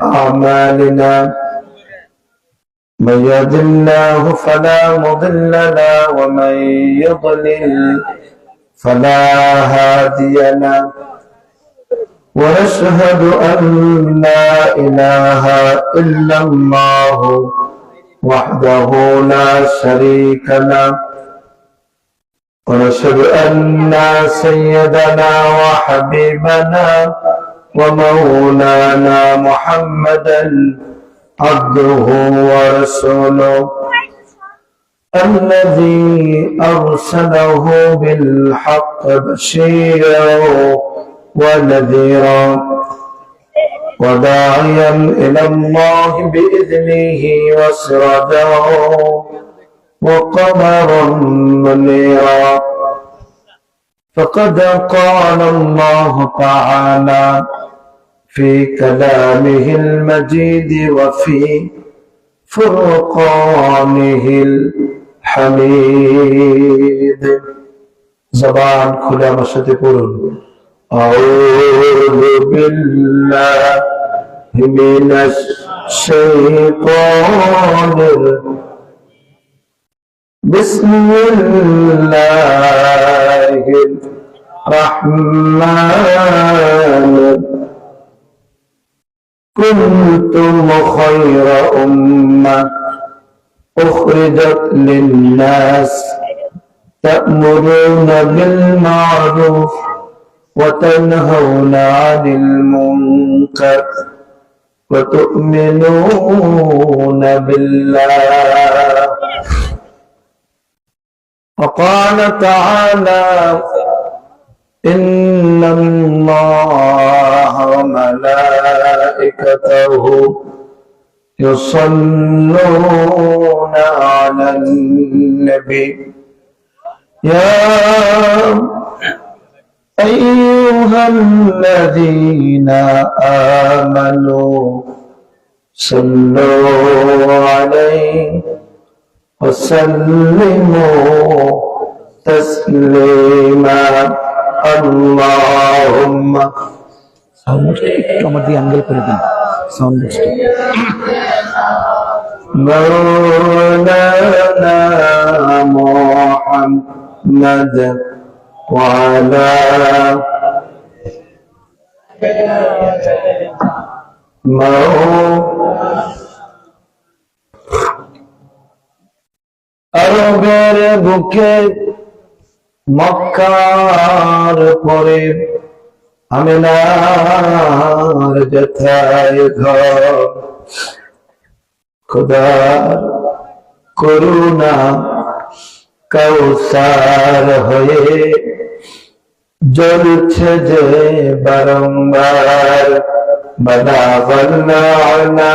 أعمالنا من يهد الله فلا مضل له ومن يضلل فلا هادي له ونشهد أن لا إله إلا الله وحده لا شريك له ونشهد أن سيدنا وحبيبنا ومولانا محمدا عبده ورسوله الذي أرسله بالحق بشيرا ونذيرا وداعيا إلى الله بإذنه وسراجا وقمرا منيرا فقد قال الله تعالى في كلامه المجيد وفي فرقانه الحميد زبان خلا مشهد قرن أعوذ بالله من الشيطان بسم الله الرحمن كنتم خير أمة أخرجت للناس تأمرون بالمعروف وتنهون عن المنكر وتؤمنون بالله وقال تعالى إن الله وملائكته يصلون على النبي يا أيها الذين آمنوا صلوا عليه وسلموا تسليما اللهم مولانا محمد وعلى আরবের বুকে মক্কার পরে আমিনার যেথায় ঘর খোদার করুণা কাউসার হয়ে জ্বলছে যে বারংবার বালাগাল্লানা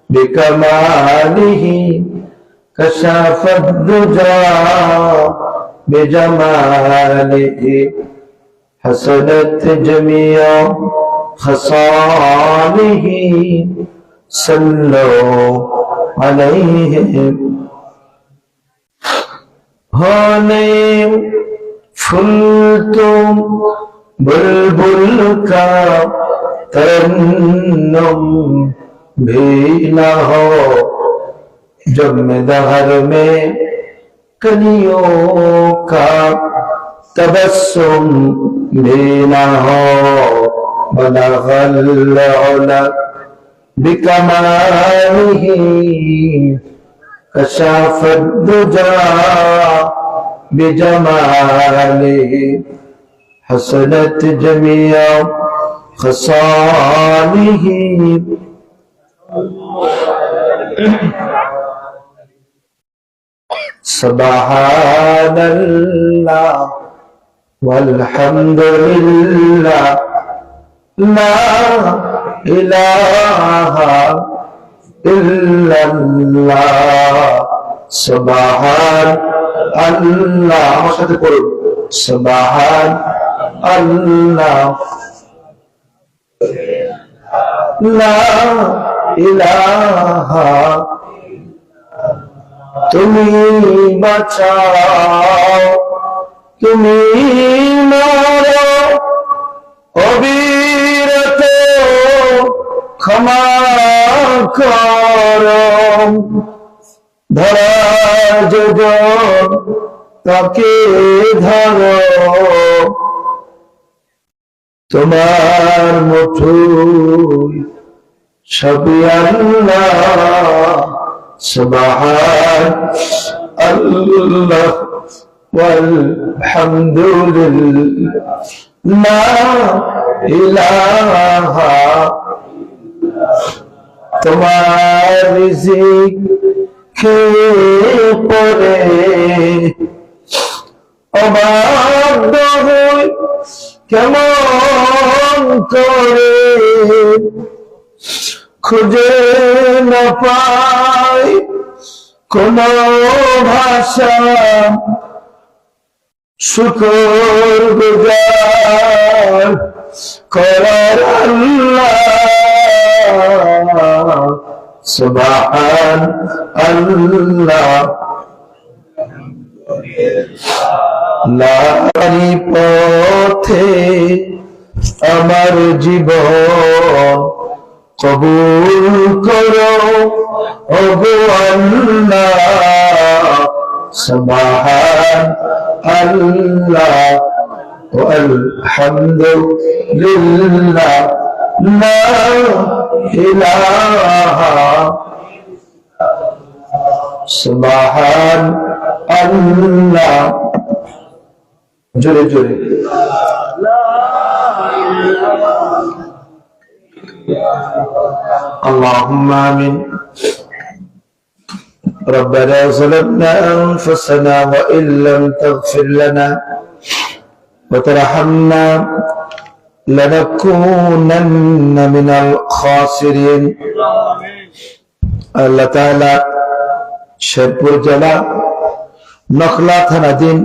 বিকামালিহি كشف الدجى بجماله حسنت جميع خصاله صلوا عليه होने फूल तुम बुलबुल का तरन्नुम भी न हो जब में दहर में कलियों का तबस्सुम भी न हो बलगल उला बिकमालिही कशाफ दुजा बिजमालिही हसनत जमिया खसालिही सुब्हानल्लाह वल्हम्दुलिल्लाह ला इलाहा इल्लल्लाह सुब्हान अल्लाह আমার সাথে পড়ুন সুবহান আল্লাহ লা ইলাহা তুমি বাঁচাও তুমি মারো অবিরত ক্ষমা করো। ধরা যোগ তাকে ধরো, তোমার মুঠোয় সবই আল্লাহ। সুবহান আল্লাহ ওয়ালহামদুলিল্লাহ, লা ইলাহা। তোমার রিজিক খেয়ে পরে অবাধ্য হই কেমন করে, খুঁজে না পাই কোন ভাষা শুকর গুজার করার আল্লাহ। সুবহান আল্লাহ। নারী পথে আমার জীবন কবুল করো ওগো আল্লাহ। সুবহান আল্লাহ ওয়ালহামদুলিল্লাহ, লা ইলাহা। সুবহান আল্লাহ। জোরে জোরে اللهم آمين. ربنا ظلمنا أنفسنا وإن لم تغفر لنا وترحمنا لنكونن من الخاسرين. আল্লাহ তাআলা শেরপুর জেলা নখলা থানাধীন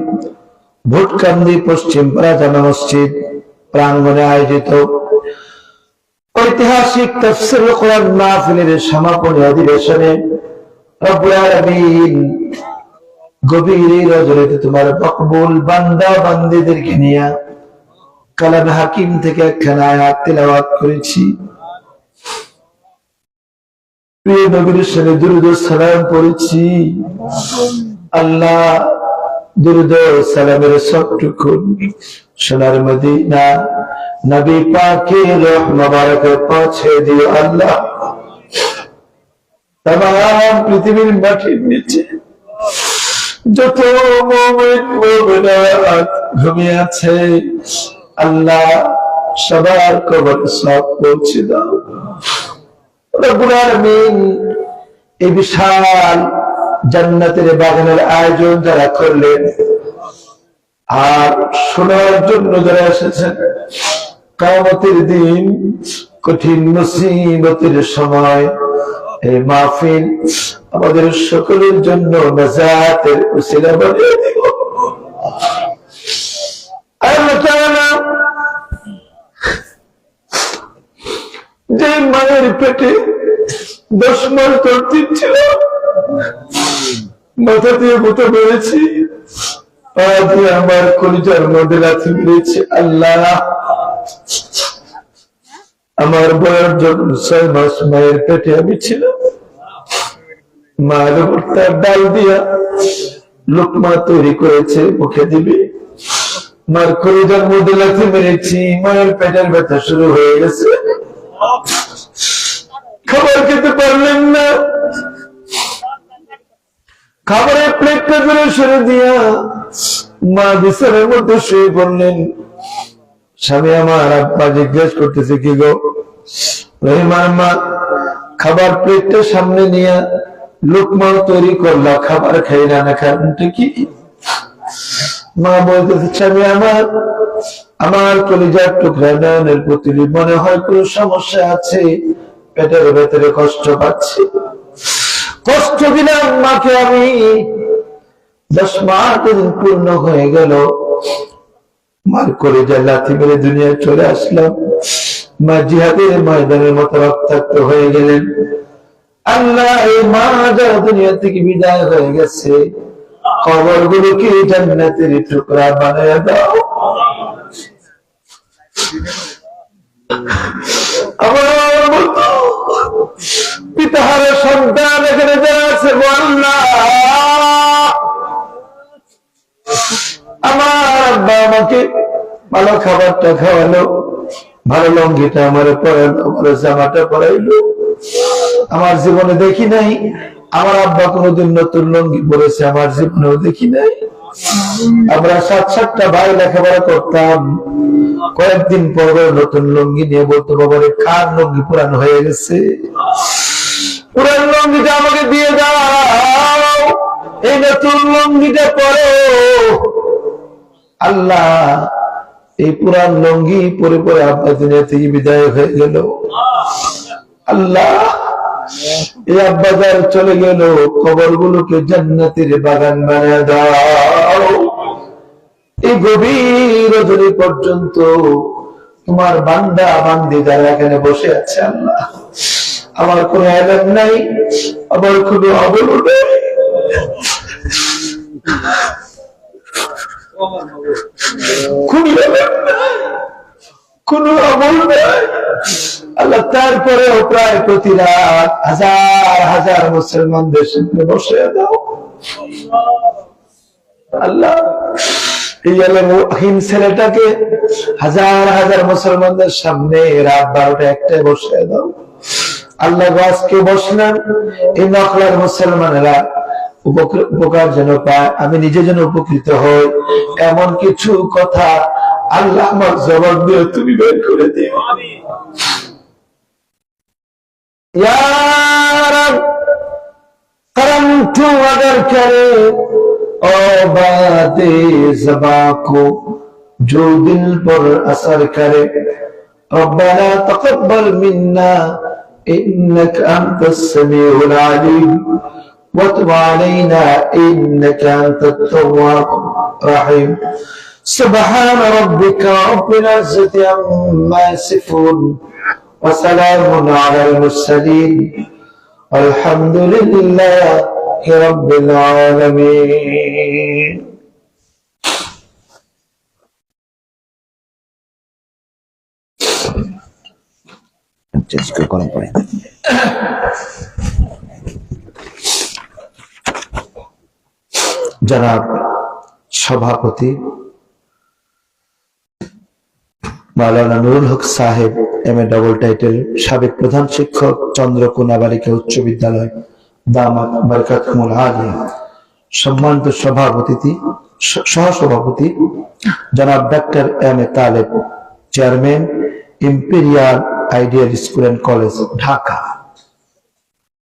ভুটকান্দি পশ্চিম পাড়া জামে মসজিদ প্রাঙ্গণে আয়োজিত ঐতিহাসিক তাফসীরুল কোরআন মাহফিলের সমাপনী অধিবেশনে রব্বুল আলামিন গভীর রজনীতে তোমার মকবুল বান্দা বান্দীদেরকে নিয়ে কালামে হাকিম থেকে একখানা আয়াত তিলাওয়াত করেছি। প্রিয় নবীর সাথে দুরূদ ও সালাম পড়েছি। আল্লাহ দুরূদ ও সালামের সবটুকু সোনার মদিনা নবী পাকের রূহ মুবারক পৌঁছে দিও আল্লাহ। तमाम পৃথিবীর মাটির নিচে যত মুমিন মুমিনাত ঘুমিয়ে আছে আল্লাহ সবার কবরে সওয়াব পৌঁছে দাও। রব্বুল আলামিন এই বিশাল জান্নাতের বাগানের আয়োজন যারা করলেন আর শোনার জন্য যারা এসেছেন, কিয়ামতের দিন কঠিন মুসিবতের সময় এই মাহফিল আমাদের সকলের জন্য নাজাতের উসিলা বানিয়ে দিও। আল্লাহ তাআলা যে মায়ের পেটে 10 মাস তরতিব ছিল, মাথা দিয়ে বুতে বেড়েছি, পা দিয়ে আমার কলিজার মধ্যে লাথি মেরেছে। আল্লাহ আমার বয়স যখন 6 মাস মায়ের পেটে আমি ছিলাম, মায়ের ভর্তার ডাল দিয়া লোকমা তৈরি করেছে মুখে দিবি, মার কলিজার মধ্যে লাথি মেরেছি, মায়ের পেটের ব্যথা শুরু হয়ে গেছে, খাবার খেতে পারলেন না, খাবারের প্লেটটা ধরে সরে দিয়া মা বিছানার মধ্যে শুয়ে পড়লেন। স্বামী আমার আব্বা জিজ্ঞেস করতেছে, কি গো রহিমার মা, খাবার প্লেটটা সামনে নিয়ে লোকমা তৈরি করলা, খাবার খাই না, কারণটা কি? মা বলতেছে, স্বামী আমার, আমার কলিজার টুকরা নয়নের পুতুলি, মনে হয় কোন সমস্যা আছে, পেটের ভেতরে কষ্ট পাচ্ছি, কষ্ট দিলাম মাকে আমি। 10 মাস পূর্ণ হয়ে গেল, মার কলিজা লাথি মেরে দুনিয়ায় চলে আসলাম, মা জিহাদের ময়দানের মতো রক্তাক্ত হয়ে গেলেন। আল্লাহ এই মা যারা দুনিয়া থেকে বিদায় হয়ে গেছে, কবরগুলোকে জান্নাতের টুকরা বানিয়ে দাও। আমার মতো ভালো খাবারটা খাওয়ালো, ভালো লঙ্গিটা আমার পরালো, ভালো জামাটা পরাইলো। আমার জীবনে দেখি নাই আমার আব্বা কোনোদিন নতুন লঙ্গি পরেছে, আমার জীবনেও দেখি নাই। আমরা 7-7টা ভাই লেখাপড়া করতাম, কয়েকদিন পর নতুন লঙ্গি নিয়ে বলতো, বাবারে কার লঙ্গি পুরানো হয়ে গেছে, পুরান লঙ্গিটা আমাকে দিয়ে দাও, এই নতুন লঙ্গিটা পরো। আল্লাহ, এই পুরান লঙ্গি পরে পরে আব্বা দুনিয়া থেকে বিদায় হয়ে গেল। আল্লাহ, এই আব্বা যার চলে গেল, কবরগুলোকে জান্নাতের বাগান বানিয়ে দাও। এই গভীর রজনী পর্যন্ত তোমার বান্দা বান্দি যারা এখানে বসে আছে, আল্লাহ, আমার কোনো এলাম নাই, আমার কোনো আমল নেই, কোন আমল নাই আল্লাহ। তারপরেও প্রায় প্রতি রাত হাজার হাজার মুসলমানদের সামনে বসে দাও আল্লাহ। এই আলমহীন ছেলেটাকে হাজার হাজার মুসলমানদের সামনে রাত 12টা-1টায় বসে দাও আল্লাহ। আজকে বসলাম, এই নকলার মুসলমানেরা উপকার যেন পায়, আমি নিজে যেন উপকৃত হই, এমন কিছু কথা আল্লাহ আমার জবাব দিয়ে তুমি বের করে দিও। या रब करम तू अगर करे और बाते ज़बा को जो दिल पर असर करे, रब्बना तक़ब्बल मिन्ना इन्नका अंतस समीउल अलीम वतुब अलैना इन्नका अंतत तव्वाबुर रहीम। सुब्हान रब्बिका रब्बिल इज़्ज़ति अम्मा यसिफून وسلام على المرسلين والحمد لله رب العالمين। জনাব সভাপতি মাওলানা নুরুল হক সাহেব, এমএ ডবল টাইটেল, সাবেক প্রধান শিক্ষক, চন্দ্রকোনা বালিকা উচ্চ বিদ্যালয়, দামাত বারকাতুহুল আলিয়া, সম্মানিত সহসভাপতি জনাব ডাক্তার এম.এ. Taleb, chairman, imperial ideal school and college, Dhaka.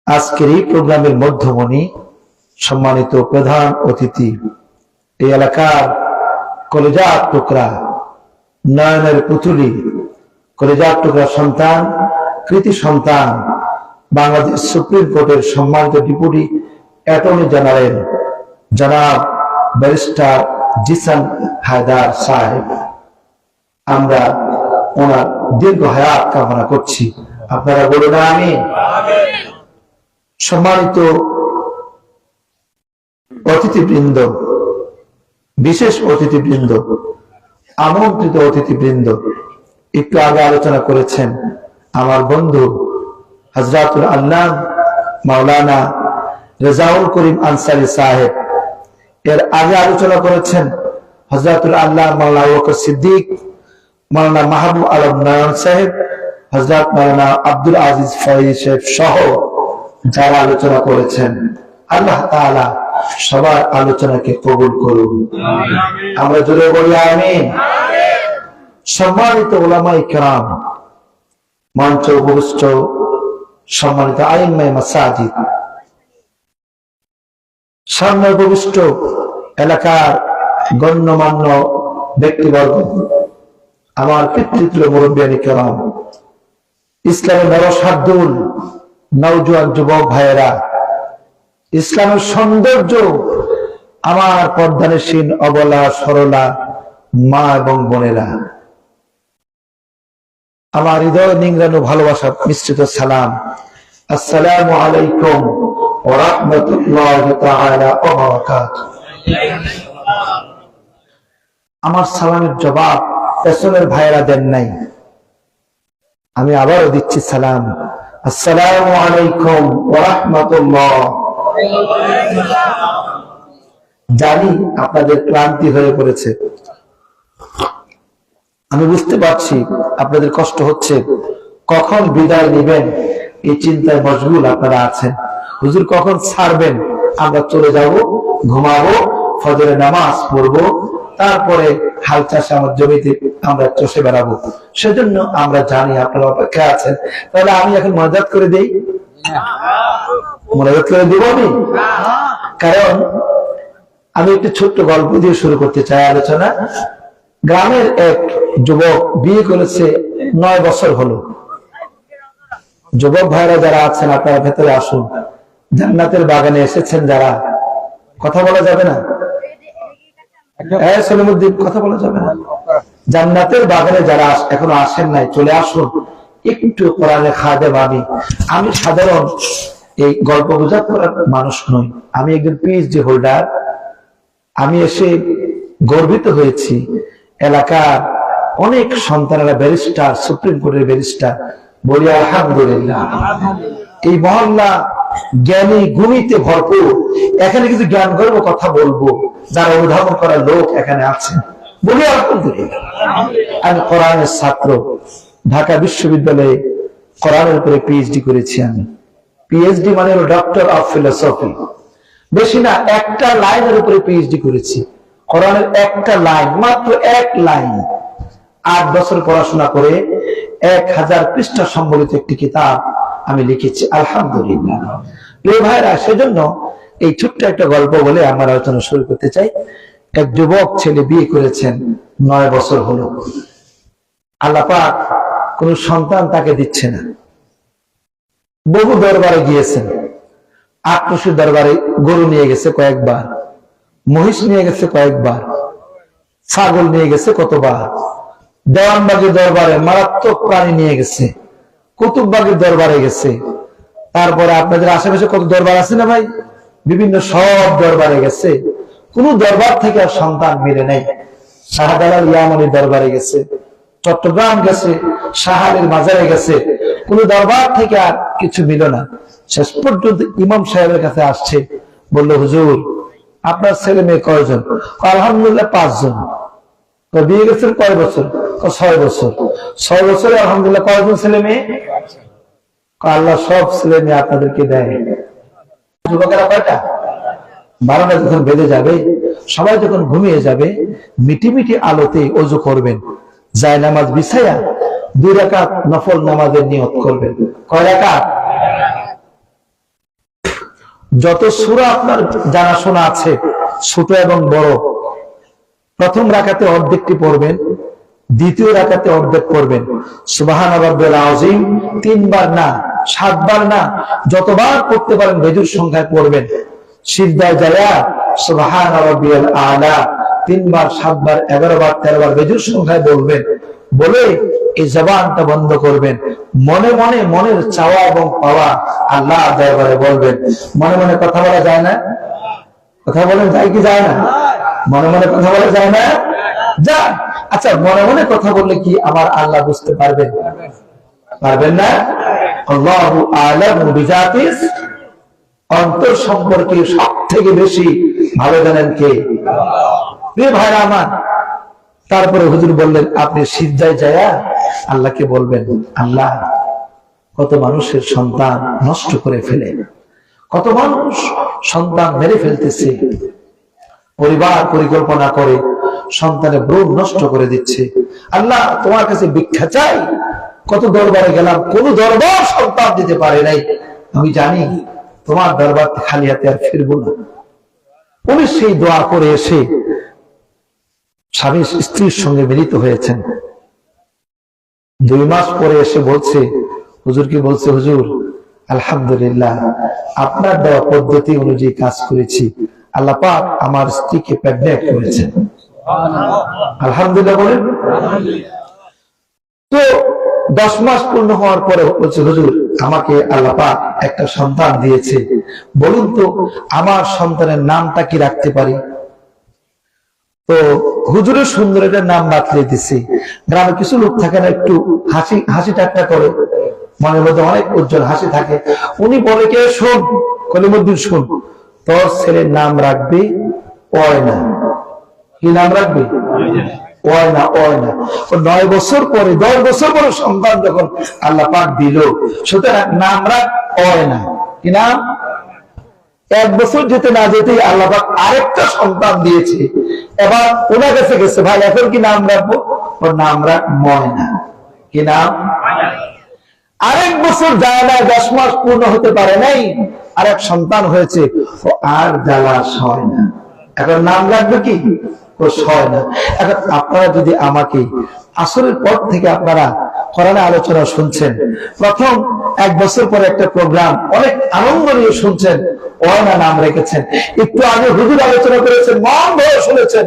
আজকের এই প্রোগ্রামের মধ্যমণি, সম্মানিত প্রধান অতিথি, এই এলাকার কলেজার টুকরা, নয়নের পুতুলি, কলেজার টুকরা সন্তান, কৃতি সন্তান, বাংলাদেশ সুপ্রিম কোর্টের সম্মানিত ডেপুটি অ্যাটর্নি জেনারেল জনাব ব্যারিস্টার জিসান হায়দার সাহেব, আমরা ওনার দীর্ঘ হায়াত কামনা করছি। আপনারা বলুন আমিন। সম্মানিত অতিথিবৃন্দ, বিশেষ অতিথিবৃন্দ, আমন্ত্রিত অতিথিবৃন্দ, একটু আগে আলোচনা করেছেন আমার বন্ধু হযরতুল আল্লাহ মাওলানা রেজাউল করিম আনসারী সাহেব, এর আগে আলোচনা করেছেন হযরতুল আল্লাহ মাওলানা আবু বকর সিদ্দিক, মাওলানা মাহবুব আলম নয়ন সাহেব, হযরত মাওলানা আব্দুল আজিজ ফয়জি সাহেব সহ যারা আলোচনা করেছেন, আল্লাহ তাআলা সবার আলোচনাকে কবুল করুন। আমরা জোরে বলি আমিন। সম্মানিত উলামায়ে কেরাম, মঞ্চে উপবিষ্ট সম্মানিত আইম্মায়ে মাসাজিদ, সামনে উপবিষ্ট এলাকার গণ্যমান্য ব্যক্তিবর্গ, আমার পিতৃতুল্য মুরব্বিয়ানে কেরাম, ইসলামের নরসার্দুল নওজোয়ান যুবক ভাইয়েরা, ইসলামের সৌন্দর্য আমার পর্দানসীন অবলা সরলা মা এবং বোনেরা, আমার হৃদয় নিংড়ানো ভালোবাসা মিশ্রিত সালাম, আসসালামু আলাইকুম ওয়া রাহমাতুল্লাহি তাআলা ওয়া বারাকাতুহু। আমার সালামের জবাব পেছনের ভাইয়েরা দেন নাই, আমি আবারও দিচ্ছি সালাম, আসসালামু আলাইকুম ওয়া রাহমাতুল্লাহ। জানি আপনাদের ক্লান্তি হয়ে পড়েছে, আমি বুঝতে পারছি আপনাদের কষ্ট হচ্ছে, কখন বিদায় নেবেন এই চিন্তায় মশগুল আপনারা আছেন। হুজুর কখন ছাড়বেন, আমরা চলে যাব, ঘুমাবো, ফজরের নামাজ পড়বো, তারপরে হাল চাষে আমার জমিতে আমরা চষে বেড়াবো। সেজন্য আমরা জানি আপনারা অপেক্ষায় আছেন। তাহলে আমি এখন মনাজাত করে দেই, মনাজাত করে দিব আমি। কারণ আমি একটি ছোট্ট গল্প দিয়ে শুরু করতে চাই আলোচনা। গ্রামের এক যুবক বিয়ে করেছে, 9 বছর হলো। যুবক ভাইরা যারা আছেন আপনারা ভেতরে আসুন। জান্নাতের বাগানে এসেছেন যারা, কথা বলা যাবে না, সলিমুদ্দিন কথা বলা যাবে না। জান্নাতের বাগানে যারা এখনো আসেন নাই চলে আসুন, একটু কোরআনে খাদেম। আমি সাধারণ এই গল্প গুজব করার মানুষ নই, আমি একজন পিএইচডি হোল্ডার। আমি এসে গর্বিত হয়েছি, এলাকার অনেক সন্তানেরা ব্যারিস্টার, সুপ্রিম কোর্টের ব্যারিস্টার, বলি আলহামদুলিল্লাহ। এই মহল্লা জ্ঞানী গুণীতে ভরপুর, এখানে কিছু জ্ঞান গর্ব কথা বলবো, যারা অনুধাবন করার লোক এখানে আছে, বলি আলহামদুলিল্লাহ। আমি কোরআনের ছাত্র, ঢাকা বিশ্ববিদ্যালয়ে কোরআনের উপরে পিএইচডি করেছি। আমি পিএইচডি মানে ডক্টর অফ ফিলোসফি, বেশি না, একটা লাইনের উপরে পিএইচডি করেছি। কোরআনের একটা লাইন, মাত্র এক লাইন, 8 বছর পড়াশোনা করে 1000 পৃষ্ঠা সম্বলিত একটি কিতাব আমি লিখেছি, আলহামদুলিল্লাহ। প্রিয় ভাইরা, সেজন্য এই ছোট্ট একটা গল্প বলে আমার আলোচনা শুরু করতে চাই। এক যুবক ছেলে বিয়ে করেছেন, 9 বছর হলো। আল্লাহ পাক কোন সন্তান তাকে দিচ্ছে না। বহু দরবারে গিয়েছেন, আক্রোশের দরবারে গরু নিয়ে গেছে কয়েকবার, মহিষ নিয়ে গেছে কয়েকবার, ছাগল নিয়ে গেছে কতবার, দেওয়ানবাগের দরবারে মারাত্মক প্রাণী নিয়ে গেছে, কুতুববাগের দরবারে গেছে। তারপরে আপনাদের আশেপাশে কত দরবার আছে না ভাই, বিভিন্ন সব দরবারে গেছে। কোন দরবার থেকে আর সন্তান মিলে নেই। শাহজালাল ইয়ামানির দরবারে গেছে, চট্টগ্রাম গেছে, শাহালের মাজারে গেছে, কোন দরবার থেকে আর কিছু মিল না। শেষ পর্যন্ত ইমাম সাহেবের কাছে আসছে, বলল হুজুর আপনার ছেলে মেয়ে কয়জন? আলহামদুলিল্লাহ 5 জন। বিয়ে গেছেন কয় বছর? 6 বছর। 6 বছরে আলহামদুলিল্লাহ কয়জন ছেলে মেয়ে? আল্লাহ সব ছেলে মেয়ে আপনাদেরকে দেয়। যুবকেরা কয়টা? 12টা যখন বেঁধে যাবে, সবাই যখন ঘুমিয়ে যাবে, মিটি মিটি আলোতে ওযু করবেন, যায় নামাজ বিছায়া 2 রাকাত নফল নামাজের নিয়ত করবেন। কয় রাকাত? যত সূরা আপনার জানাশোনা আছে, ছোট এবং বড়, প্রথম রাকাতে অর্ধেকটি পড়বেন, দ্বিতীয় রাকাতে অর্ধেক পড়বেন। সুবহান রাব্বিল আযীম 3 বার না, 7 বার না, যতবার পড়তে পারেন বেজুর সংখ্যায় পড়বেন। সিজদায় যায়া সুবহান রাব্বিল আলা 3 বার, 7 বার, 11 বার, 13 বার বেজুর সংখ্যায় বলবেন। বলে এই জবানটা বন্ধ করবেন, মনে মনে মনের চাওয়া এবং পাওয়া আল্লাহ দরবারে বলবেন। মনে মনে কথা বলা যায় না? কথা বলেন, যায় কি যায় না? মনে মনে কথা বলা যায় না? যায়। আচ্ছা, মনে মনে কথা বললে কি আমার আল্লাহ বুঝতে পারবেন? পারবেন না? আল্লাহু আ'লামু বিযাতিস, অন্তর সম্পর্কে সব থেকে বেশি ভালো জানেন কে? প্রিয় ভাইরা আমার, তারপরে হুজুর বললেন আপনি সিজদায় যায়া আল্লাহকে বলবেন, আল্লাহ কত মানুষের সন্তান নষ্ট করে ফেলে, কত মানুষ সন্তান মেরে ফেলতেছে, পরিবার পরিকল্পনা করে সন্তানের ভ্রূণ নষ্ট করে দিচ্ছে। আল্লাহ তোমার কাছে ভিক্ষা চাই, কত দরবারে গেলাম, কোন দরবার সন্তান দিতে পারে নাই। আমি জানি তোমার দরবার খালি হাতে আর ফিরবো না। উনি সেই দোয়া করে এসে স্বামী স্ত্রীর সঙ্গে মিলিত হয়েছেন। 2 মাস পরে এসে বলছে, হুজুর কি বলছে? হুজুর আলহামদুলিল্লাহ, আপনার দেওয়া পদ্ধতি অনুযায়ী কাজ করেছি, আল্লাহ পাক আমার স্ত্রীকে প্রেগন্যান্ট করেছেন। আলহামদুলিল্লাহ বলেন। তো 10 মাস পূর্ণ হওয়ার পরে বলছে, হুজুর আমাকে আল্লাহ পাক একটা সন্তান দিয়েছে, বলুন তো আমার সন্তানের নামটা কি রাখতে পারি? তো হুজুরের সুন্দর একটা নাম বাতলে দিছি। গ্রামে কিছু লোক থাকে না, একটু হাসি ঠাট্টা করে, মনের মধ্যে অনেক উজ্জ্বল হাসি থাকে। উনি বলে, কে শোন কলিমুদ্দিন, শোন, তোর ছেলের নাম রাখবি অয়না। কি নাম রাখবি? হয় না। 9 বছর পরে 10 বছর পরে সন্তান যখন আল্লাহ পাক দিল, সুতরাং নাম রাখ হয় না। কি নাম? 1 বছর যেতে না যেতেই আল্লাহ পাক আরেকটা সন্তান দিয়েছে। এবার ওনার কাছে গেছে, ভাই এখন কি নাম রাখবো? ওর নাম রাখ ময়না। কি নাম? আরেক বছর যায় না, 10 মাস পূর্ণ হতে পারে নাই, আরেক সন্তান হয়েছে, ও আর জ্বালা সয় না। এখন নাম রাখবে কি? ও সয় না। এখন আপনারা যদি আমাকে আসরের পর থেকে আপনারা কোরআনে আলোচনা শুনছেন, প্রথম 1 বছর পরে একটা প্রোগ্রাম অনেক আনন্দ নিয়ে শুনছেন, ময়না নাম রেখেছেন। একটু আগে হুজুর আলোচনা করেছেন, মন ভরে শুনেছেন,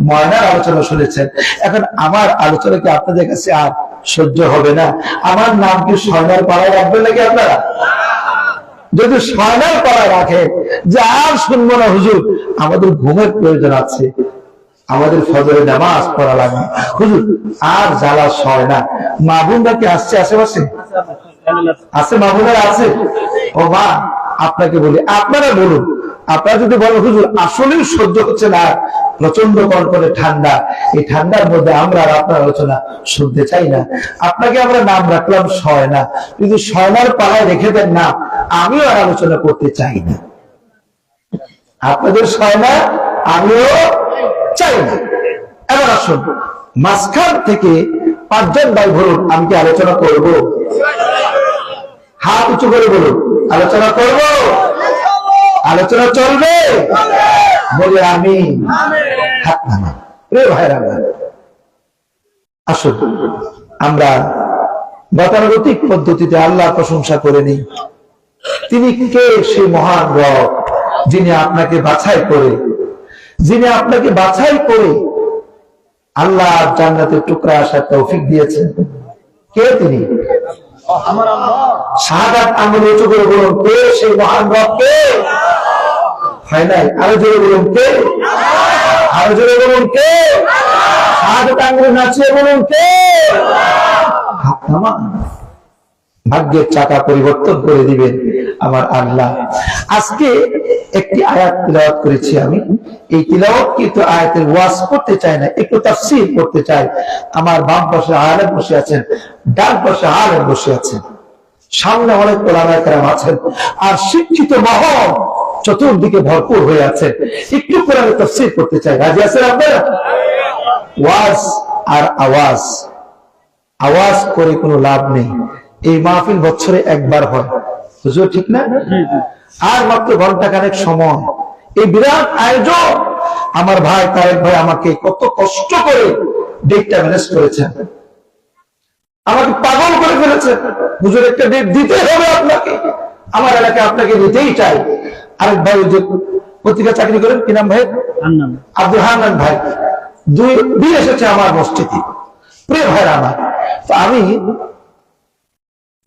ময়নার আলোচনা শুনেছেন। এখন আমার আলোচনা কি আপনাদের কাছে আর সহ্য হবে না? আমার নাম কি সয়নার পাড়ায় রাখবেন নাকি আপনারা? যদি সয়নার পাড়ায় রাখেন যে আর শুনবো না হুজুর, আমাদের ঘুমের প্রয়োজন আছে, আমাদের ফজরের নামাজ পড়া লাগে, হুজুর আর জ্বালা সয় না। মা বোনরা কি আসছে আশেপাশে? আছে, মা বোনেরা আছে? ও মা, আপনাকে বলি, আপনারা বলুন, আপনারা যদি বলেন হুজুর আসলেই সহ্য হচ্ছে না, প্রচন্ড কনকনে ঠান্ডা, এই ঠান্ডার মধ্যে আমরা আর আপনার আলোচনা শুনতে চাই না, আপনাকে আমরা নাম রাখলাম সয়না, কিন্তু সয়নার পাড়ায় রেখে দেন না, আমিও আর আলোচনা করতে চাই না। আপনাদের সয়না আমিও চাই না। এবার আসুন, মাঝখান থেকে 5 জন ভাই বলুন, আমি কি আলোচনা করব? হাত উঁচু করে বলুন, আলোচনা করব? আলোচনা চলবে? বলে আমি হাত নামান। রে ভাইরা, আসুন আমরা গতানুগতিক পদ্ধতিতে আল্লাহর প্রশংসা করে নিই। তিনি কে? সেই মহান রব, যিনি আপনাকে বাছাই করে, আল্লাহ জান্নাতের টুকরা আসার তৌফিক দিয়েছেন। কে তিনি? আমার আল্লাহ। শাহাদাত আঙ্গুল উঁচু করে বলুন, কে সেই মহান রব? কে? হয় নাই? আরো জোরে বলুন, কে? আরো জোরে বলুন, কে? শাহাদাত আঙ্গুল নাচিয়ে বলুন, কে? হাত নামান। ভাগ্যের চাকা পরিবর্তন করে দিবেন আমার আল্লাহ। আজকে একটি আয়াত তিলাওয়াত করেছি আমি। এই তিলাওয়াত কিন্তু আয়াতের ওয়াজ করতে চাই না, একটু তাফসীর করতে চাই। আমার বাম পাশে আলেম বসে আছেন, ডান পাশে আলেম বসে আছেন, সামনে অনেক ওলামায়ে কেরাম আছেন, আর শিক্ষিত মহল চতুর্দিকে ভরপুর হয়ে আছে। একটু করে আমি তাফসীর করতে চাই। রাজি আছেন আপনারা? ওয়াজ আর আওয়াজ করে কোনো লাভ নেই। এই মাহফিল বছরে একবার হয়, বুঝলো? ঠিক না? আর মাত্র ঘন্টাখানেক সময়, এই বিরাট আয়োজন আমার ভাই তারেক ভাই আমাকে কত কষ্ট করে ডেটটা ম্যানেজ করেছেন, আমাকে পাগল করে ফেলেছেন। হুজুর একটা ডেট দিতে হবে আপনাকে, আমার এলাকায় আপনাকে দিতেই চাই। আরেক ভাই যে পত্রিকা চাকরি করেন, কি নাম ভাই? আব্দুল হান্নান ভাই, দুই এসেছে আমার মসজিদে। প্রিয় ভাইরা আমার, তো আমি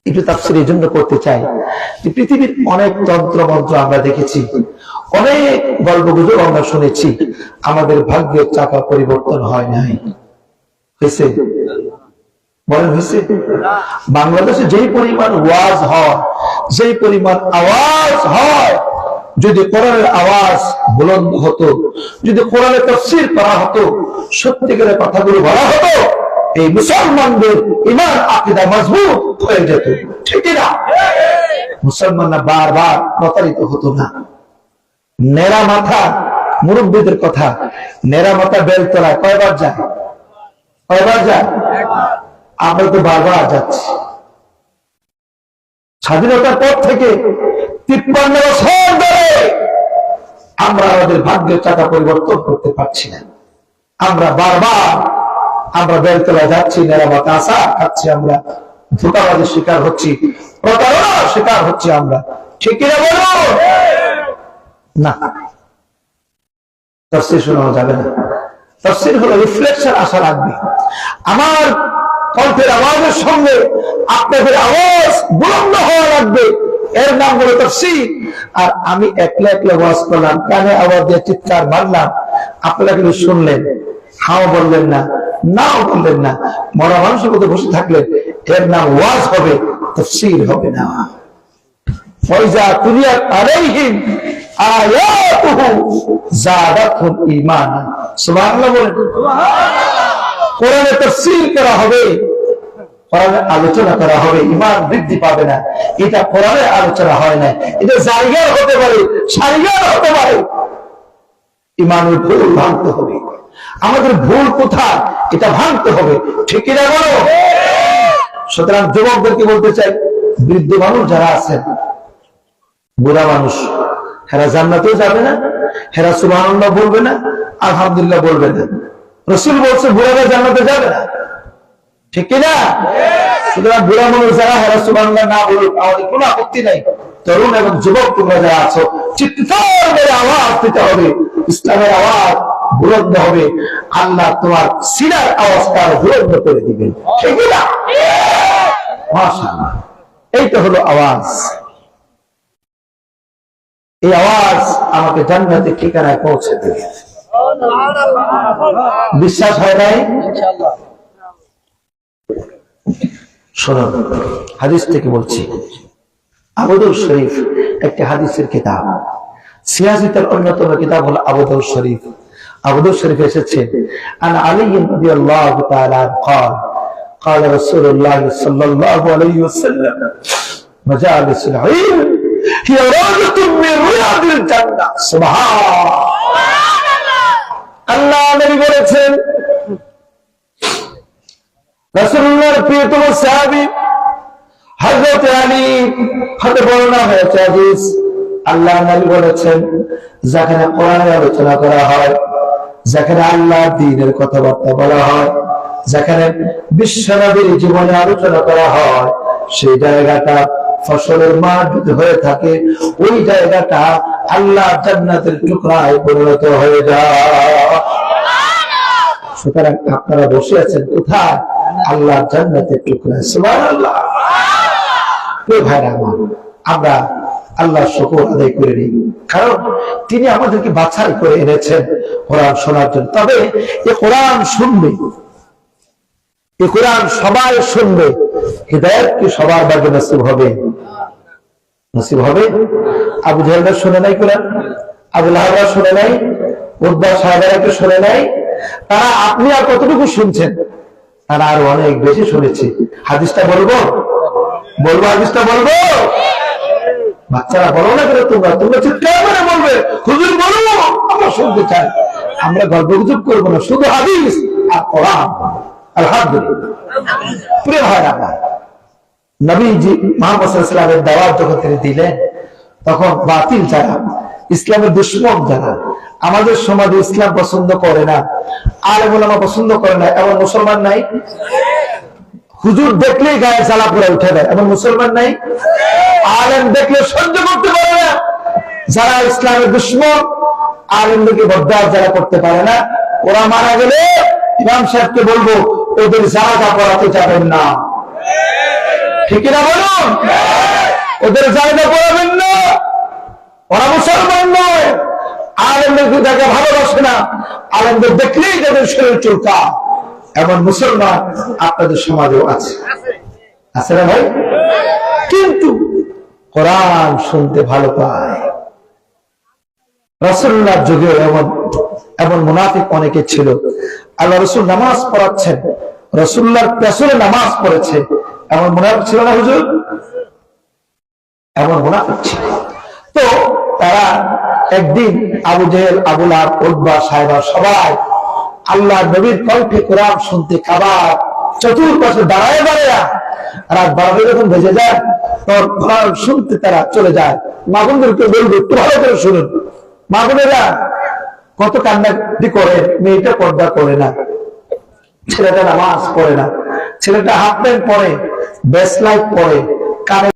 একটু তাফসীর এই জন্য করতে চাই যে পৃথিবীর অনেক তন্ত্র মন্ত্র আমরা দেখেছি, অনেক গল্প গুজব আমরা শুনেছি, আমাদের ভাগ্যের চাকা পরিবর্তন হয় নাই। হয়েছে? বলেন হয়েছে? বাংলাদেশে যেই পরিমাণ ওয়াজ হয়, যেই পরিমাণ আওয়াজ হয়, যদি কোরআনের আওয়াজ বুলন্দ হতো, যদি কোরআনের তাফসীর করা হতো, সত্যিকারের কথাগুলো বলা হতো, এই মুসলমানদের ঈমান আকীদা মজবুত হয়ে যেত। ঠিক না? মুসলমানরা বারবার প্রতারিত হতো না। নেড়া মাথা, মুরব্বীদের কথা, নেড়া মাথা বেলতলায় কয়বার যায়? আমরা তো বারবার যাচ্ছি। স্বাধীনতার পর থেকে 53 বছর ধরে আমরা আমাদের ভাগ্যের চাকা পরিবর্তন করতে পারছি না। আমরা বারবার বেলতলায় যাচ্ছি, নেড়া মাথা আশা খাচ্ছি, আমরা ধোঁকাবাজির শিকার হচ্ছি, প্রতারণার শিকার হচ্ছি আমরা। ঠিক কিনা বলো? না, তাফসীর শোনানো যাবে না। তাফসীর হলো রিফ্লেকশন আসা লাগবে। আমার কণ্ঠের আওয়াজের সঙ্গে আপনাদের আওয়াজ বুলন্দ হওয়া লাগবে, এর নাম হলো তাফসীর। আর আমি একলা একলা ওয়াজ করলাম, কানে আওয়াজ দিয়ে চিৎকার মারলাম, আপনারা কিন্তু শুনলেন, হাও বললেন না, নাও বললেন না, মরা মানুষের মধ্যে বসে থাকলেন, এর নাম ওয়াজ হবে, তাফসীর হবে না। ফাইজা তুলিয়াত আলাইহিম আয়াতুহু যাদাতহুম ঈমানা। সুবহানাল্লাহ বলেন। কোরআনে তাফসীর করা হবে, কোরআনে আলোচনা করা হবে, ঈমান বৃদ্ধি পাবে না। এটা কোরআনে আলোচনা হয় না, এটা জায়গার হতে পারে, সারিগার হতে পারে। ঈমানের ভুল ভাঙতে হবে, আমাদের ভুল কোথায় এটা ভাঙতে হবে, ঠিক কিনা বলো? সুতরাং যুবকদেরকে বলতে চাই, বৃদ্ধ মানুষ যারা আছেন, বুড়া মানুষ, হেরা জান্নাতেও যাবে না, হেরা সুবহানাল্লাহ বলবে না, আলহামদুলিল্লাহ বলবে না। রাসূল বলছে বুড়ারা জান্নাতে যাবে না, ঠিক কিনা? সুতরাং বুড়া মানুষ যারা, হেরা সুবহানাল্লাহ না বলুক, আমাদের কোনো আপত্তি নাই। তরুণ এবং যুবক তোমরা যারা আছো, চিৎকার করে আওয়াজ দিতে হবে, ইসলামের আওয়াজ বুলন্দ হবে, আল্লাহ তোমার সিনার আওয়াজটা বুলন্দ করে দিবেন, ঠিক কিনা? মাশাআল্লাহ, এইটা হলো আওয়াজ। এই আওয়াজ আমাকে জান্নাতের ঠিকানায় পৌঁছে দেবে। বিশ্বাস হয় নাই? শোনো, হাদিস থেকে বলছি। আবু দাউদ শরীফ একটি হাদিসের কিতাব, সিয়াসতের অন্যতম কিতাব হলো আবু দাউদ শরীফ। আবু দাউদ শরীফ এসেছে, আন আলী রাদিয়াল্লাহু তাআলা قال قال رسول الله صلى الله عليه وسلم مجالس العلم هي روضة من رياض الجنة। সুবহানাল্লাহ, আল্লাহ নবী বলেছেন, রাসূলুল্লাহর প্রিয়তম সাহাবী হযরত আলী হতে বর্ণনা হয়েছে হাদিস, আল্লাহ নবী বলেছেন, যেখানে কোরআনের আলোচনা করা হয়, যেখানে আল্লাহর দ্বীনের কথাবার্তা বলা হয়, যেখানে বিশ্বনবীর জীবনে আলোচনা করা হয়, সেই জায়গাটা ফসলের মাঠ যদি হয়ে থাকে, ওই জায়গাটা আল্লাহ জান্নাতের টুকরায় পরিণত হয়ে যায়। সুতরাং আপনারা বসে আছেন কোথায়? আল্লাহ জান্নাতের টুকরায়। সুবহানাল্লাহ। ভাইরা আমার, আমরা আল্লাহর শুকর আদায় করে নিই, কারণ তিনি আমাদেরকে বাছাই করে এনেছেন কোরআন শোনার জন্য। তবে এই কোরআন শুনবে, এই কোরআন সবাই শুনবে, হিদায়াত কি সবার ভাগ্যে নসিব হবে? নসিব হবে? আবু জাহেলরা শুনে নাই কোরআন, আবু লাহাবরা শুনে নাই, উতবা সাহেবরা কি শুনে নাই? তারা আপনি আর কতটুকু শুনছেন? তারা আরো অনেক বেশি শুনেছে। হাদিসটা বলবো? বলবো? হাদিসটা বলবো? বাচ্চারা বলো না কেন? তোমরা চিৎকার করে বলবে, হুজুর বলো, আমরা শুনতে চাই। আমরা গল্পগুজব করবো না, শুধু হাদিস আর কোরআন। আলহামদুলিল্লাহ। প্রিয় ভাইরা আমার, নবীজি মুহাম্মদ সাল্লাল্লাহু আলাইহি ওয়াসাল্লামের দাওয়াত যখন তিনি দিলেন, তখন বাতিল যারা, ইসলামের দুশমন যারা, আমাদের সমাজে ইসলাম পছন্দ করে না, আলেম ওলামা পছন্দ করে না, এমন মুসলমান নাই? হুজুর দেখলেই গায়ে জ্বালা পোড়া উঠে দেয়, এমন মুসলমান নাই? আলেম দেখলে সহ্য করতে পারে না, যারা ইসলামের দুশমন, আলেমদেরকে বরদাস্ত যারা করতে পারে না, ওরা মারা গেলে ইমাম সাহেবকে বলবো, ওদের জানাজা পড়াতে যাবেন না, ঠিক না বলুন? ওদের জানাজা পড়াবেন না, ওরা মুসলমান নয়। আলেমদেরকে দেখা ভালোবাসে না, আলেমদের দেখলেই তাদের শরীর চুলকা, এমন মুসলমান আপনাদের সমাজেও আছে, আছে না ভাই? কিন্তু কোরআন শুনতে ভালো পায়। রাসূলুল্লাহর যুগে এমন মুনাফিক অনেকে ছিল। আল্লাহ রাসূল নামাজ পড়াচ্ছেন, রাসূলুল্লাহর পেছনে নামাজ পড়েছে, এমন মুনাফিক ছিল না হুজুর? এমন মুনাফিক ছিল। তো তারা একদিন আবু জেহেল, আবু লাহাব, উতবা সাহেবা সবাই আল্লাহ নবীর কণ্ঠে কোরআন শুনতে কাবার চতুর্পাশে দাঁড়ায় দাঁড়ায়, রাত 12টা যখন বেজে যায়, তখন কোরআন শুনতে তারা চলে যায়। মাগুনদেরকে বলবো, একটু ভালো করে শুনুন। মাগুনেরা কত কান্নাকাটি করে, মেয়েটা পর্দা করে না, ছেলেটা নামাজ পড়ে না, ছেলেটা হাফ প্যান্ট পরে, বেস লাইট পরে, কানে